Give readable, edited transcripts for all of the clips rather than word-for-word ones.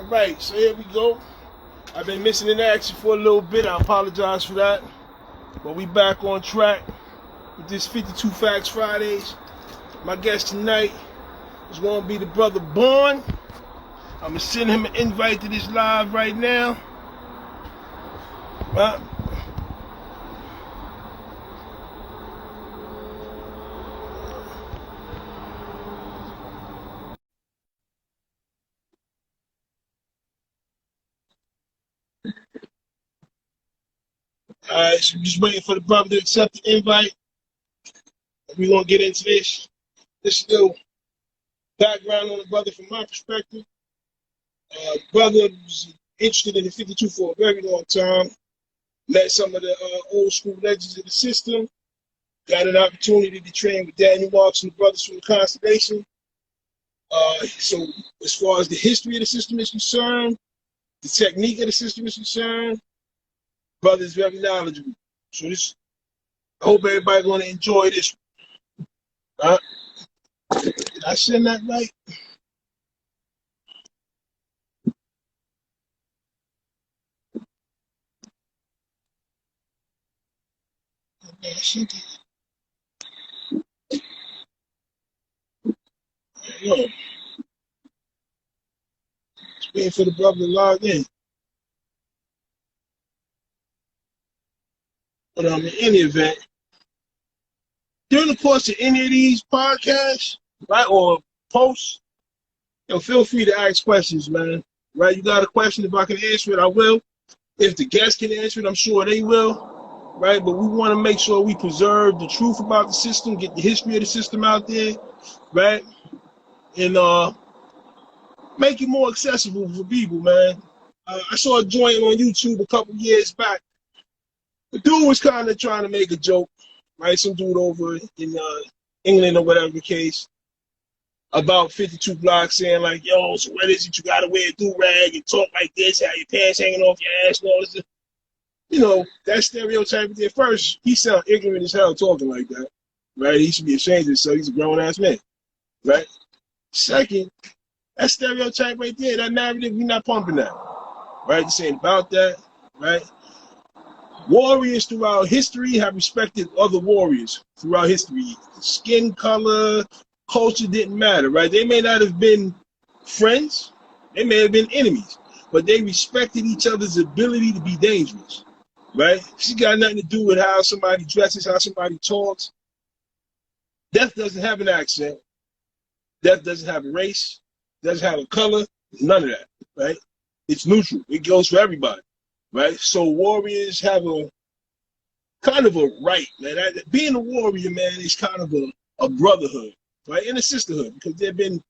All right, so here we go. I've been missing in action for a little bit. I apologize for that. But we back on track with this 52 Facts Fridays. My guest tonight is going to be the brother Born. I'm going to send him an invite to this live right now. Alright, so we're just waiting for the brother to accept the invite. We're going to get into this. This little background on the brother from my perspective. Brother was interested in the 52 for a very long time. Met some of the old school legends of the system. Got an opportunity to train with Daniel Marks and the brothers from the Constellation. So as far as the history of the system is concerned, the technique of the system is concerned, brother is very knowledgeable. So this, I hope everybody going to enjoy this. Did I send that right? Okay, I sent it. There you go. Just waiting for the brother to log in. But in any event, during the course of any of these podcasts, right, or posts, feel free to ask questions, man. Right, you got a question, if I can answer it, I will. If the guests can answer it, I'm sure they will. Right, but we want to make sure we preserve the truth about the system, get the history of the system out there, right, and make it more accessible for people, man. I saw a joint on YouTube a couple years back. The dude was kind of trying to make a joke, right? Some dude over in England or whatever the case, about 52 blocks saying like, yo, so what is it? You gotta wear a do-rag and talk like this, have your pants hanging off your ass and all this. You know, that stereotype at first, he sound ignorant as hell talking like that, right? He should be ashamed of himself. He's a grown-ass man, right? Second, that stereotype right there, that narrative, we're not pumping that, right? This ain't about that, right? Warriors throughout history have respected other warriors throughout history. Skin color, culture didn't matter, right? They may not have been friends, they may have been enemies, but they respected each other's ability to be dangerous, right? She got nothing to do with how somebody dresses, how somebody talks. Death doesn't have an accent. Death doesn't have a race, doesn't have a color, none of that, right? It's neutral. It goes for everybody. Right, so warriors have a kind of a right, man. Being a warrior, man, is kind of a brotherhood, right, and a sisterhood, because there have been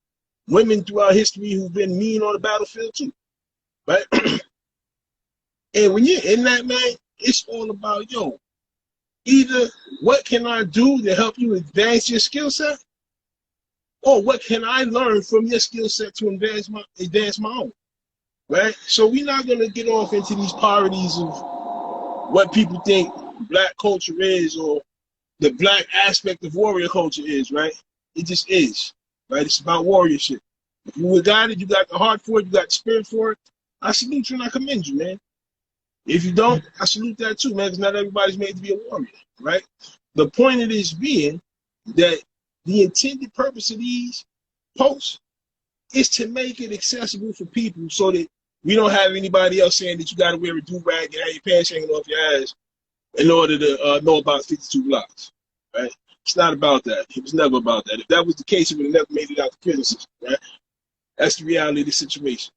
women throughout history who've been mean on the battlefield too, right? And when you're in that, man, it's all about, yo, either what can I do to help you advance your skill set, or what can I learn from your skill set to advance my own. Right? So we're not going to get off into these parodies of what people think black culture is or the black aspect of warrior culture is, right? It just is, right? It's about warriorship. If you got it, you got the heart for it, you got the spirit for it, I salute you and I commend you, man. If you don't, I salute that too, man, because not everybody's made to be a warrior, right? The point of this being that the intended purpose of these posts is to make it accessible for people so that we don't have anybody else saying that you got to wear a do-rag and have your pants hanging off your ass in order to know about 52 blocks, right? It's not about that. It was never about that. If that was the case, it would have never made it out the prison system, right? That's the reality of the situation.